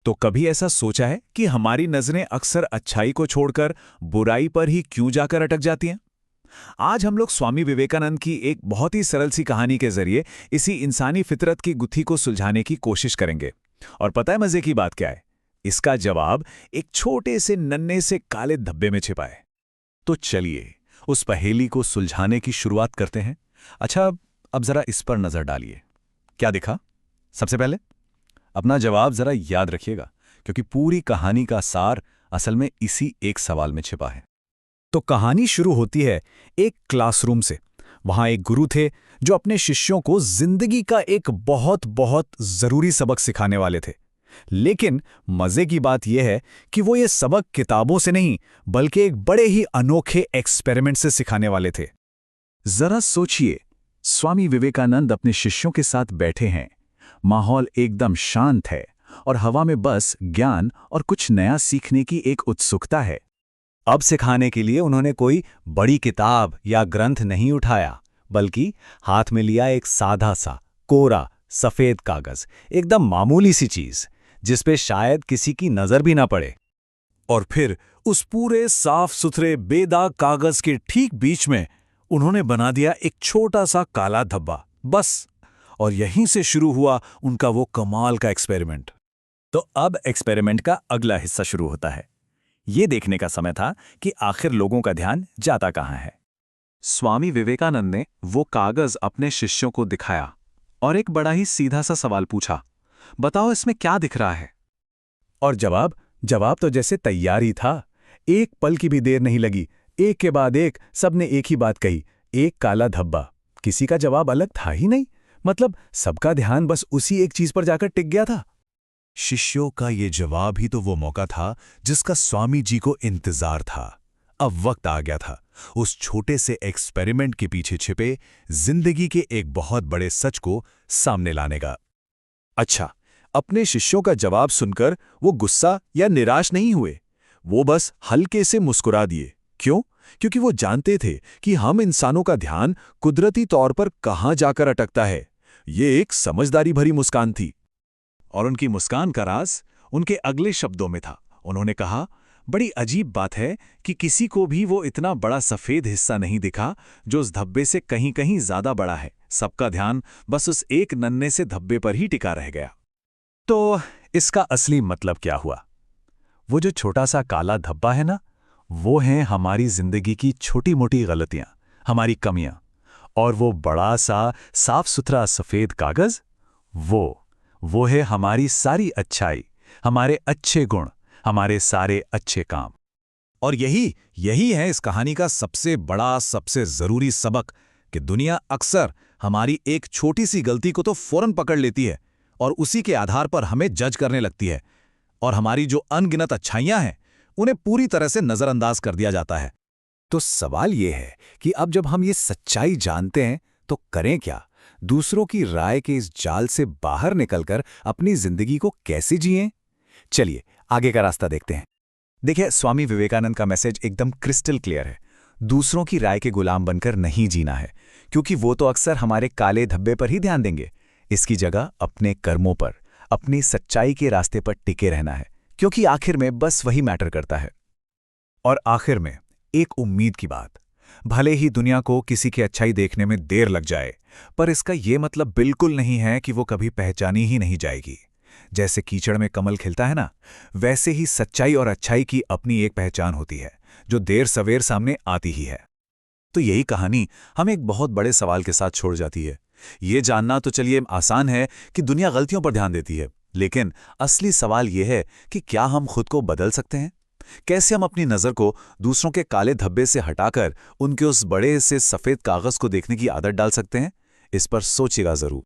तो कभी ऐसा सोचा है कि हमारी नजरें अक्सर अच्छाई को छोड़कर बुराई पर ही क्यों जाकर अटक जाती हैं? आज हम लोग स्वामी विवेकानंद की एक बहुत ही सरल सी कहानी के जरिए इसी इंसानी फितरत की गुत्थी को सुलझाने की कोशिश करेंगे। और पता है मजे की बात क्या है? इसका जवाब एक छोटे से नन्हे से काले धब्बे में छिपा है। तो चलिए उस पहेली को सुलझाने की शुरुआत करते हैं। अच्छा, अब जरा इस पर नजर डालिए। क्या दिखा? सबसे पहले अपना जवाब जरा याद रखिएगा, क्योंकि पूरी कहानी का सार असल में इसी एक सवाल में छिपा है। तो कहानी शुरू होती है एक क्लासरूम से। वहां एक गुरु थे जो अपने शिष्यों को जिंदगी का एक बहुत बहुत जरूरी सबक सिखाने वाले थे। लेकिन मजे की बात यह है कि वो ये सबक किताबों से नहीं बल्कि एक बड़े ही अनोखे एक्सपेरिमेंट से सिखाने वाले थे। जरा सोचिए, स्वामी विवेकानंद अपने शिष्यों के साथ बैठे हैं, माहौल एकदम शांत है और हवा में बस ज्ञान और कुछ नया सीखने की एक उत्सुकता है। अब सिखाने के लिए उन्होंने कोई बड़ी किताब या ग्रंथ नहीं उठाया, बल्कि हाथ में लिया एक सादा सा कोरा सफेद कागज, एकदम मामूली सी चीज जिसपे शायद किसी की नजर भी ना पड़े। और फिर उस पूरे साफ सुथरे बेदाग कागज के ठीक बीच में उन्होंने बना दिया एक छोटा सा काला धब्बा, बस। और यहीं से शुरू हुआ उनका वो कमाल का एक्सपेरिमेंट। तो अब एक्सपेरिमेंट का अगला हिस्सा शुरू होता है। ये देखने का समय था कि आखिर लोगों का ध्यान जाता कहाँ है। स्वामी विवेकानंद ने वो कागज अपने शिष्यों को दिखाया और एक बड़ा ही सीधा सा सवाल पूछा, बताओ इसमें क्या दिख रहा है? और जवाब तो जैसे तैयार ही था। एक पल की भी देर नहीं लगी, एक के बाद एक सबने एक ही बात कही, एक काला धब्बा। किसी का जवाब अलग था ही नहीं। मतलब सबका ध्यान बस उसी एक चीज पर जाकर टिक गया था। शिष्यों का ये जवाब ही तो वो मौका था जिसका स्वामी जी को इंतजार था। अब वक्त आ गया था उस छोटे से एक्सपेरिमेंट के पीछे छिपे जिंदगी के एक बहुत बड़े सच को सामने लाने का। अच्छा, अपने शिष्यों का जवाब सुनकर वो गुस्सा या निराश नहीं हुए। वो बस हल्के से मुस्कुरा दिए। क्यों? क्योंकि वो जानते थे कि हम इंसानों का ध्यान कुदरती तौर पर कहाँ जाकर अटकता है। ये एक समझदारी भरी मुस्कान थी। और उनकी मुस्कान का राज उनके अगले शब्दों में था। उन्होंने कहा, बड़ी अजीब बात है कि किसी को भी वो इतना बड़ा सफेद हिस्सा नहीं दिखा जो उस धब्बे से कहीं कहीं ज्यादा बड़ा है। सबका ध्यान बस उस एक नन्हे से धब्बे पर ही टिका रह गया। तो इसका असली मतलब क्या हुआ? वो जो छोटा सा काला धब्बा है ना, वो हैं हमारी जिंदगी की छोटी मोटी गलतियां, हमारी कमियां। और वो बड़ा सा साफ सुथरा सफेद कागज, वो है हमारी सारी अच्छाई, हमारे अच्छे गुण, हमारे सारे अच्छे काम। और यही है इस कहानी का सबसे बड़ा, सबसे जरूरी सबक कि दुनिया अक्सर हमारी एक छोटी सी गलती को तो फौरन पकड़ लेती है और उसी के आधार पर हमें जज करने लगती है, और हमारी जो अनगिनत अच्छाइयां हैं उन्हें पूरी तरह से नजरअंदाज कर दिया जाता है। तो सवाल ये है कि अब जब हम ये सच्चाई जानते हैं तो करें क्या? दूसरों की राय के इस जाल से बाहर निकलकर अपनी जिंदगी को कैसे जिएं? चलिए आगे का रास्ता देखते हैं। देखिए, स्वामी विवेकानंद का मैसेज एकदम क्रिस्टल क्लियर है। दूसरों की राय के गुलाम बनकर नहीं जीना है, क्योंकि वो तो अक्सर हमारे काले धब्बे पर ही ध्यान देंगे। इसकी जगह अपने कर्मों पर, अपनी सच्चाई के रास्ते पर टिके रहना है, क्योंकि आखिर में बस वही मैटर करता है। और आखिर में एक उम्मीद की बात, भले ही दुनिया को किसी की अच्छाई देखने में देर लग जाए, पर इसका यह मतलब बिल्कुल नहीं है कि वो कभी पहचानी ही नहीं जाएगी। जैसे कीचड़ में कमल खिलता है ना, वैसे ही सच्चाई और अच्छाई की अपनी एक पहचान होती है जो देर सवेर सामने आती ही है। तो यही कहानी हमें एक बहुत बड़े सवाल के साथ छोड़ जाती है। ये जानना तो चलिए आसान है कि दुनिया गलतियों पर ध्यान देती है, लेकिन असली सवाल यह है कि क्या हम खुद को बदल सकते हैं? कैसे हम अपनी नज़र को दूसरों के काले धब्बे से हटाकर उनके उस बड़े से सफ़ेद कागज़ को देखने की आदत डाल सकते हैं? इस पर सोचिएगा ज़रूर।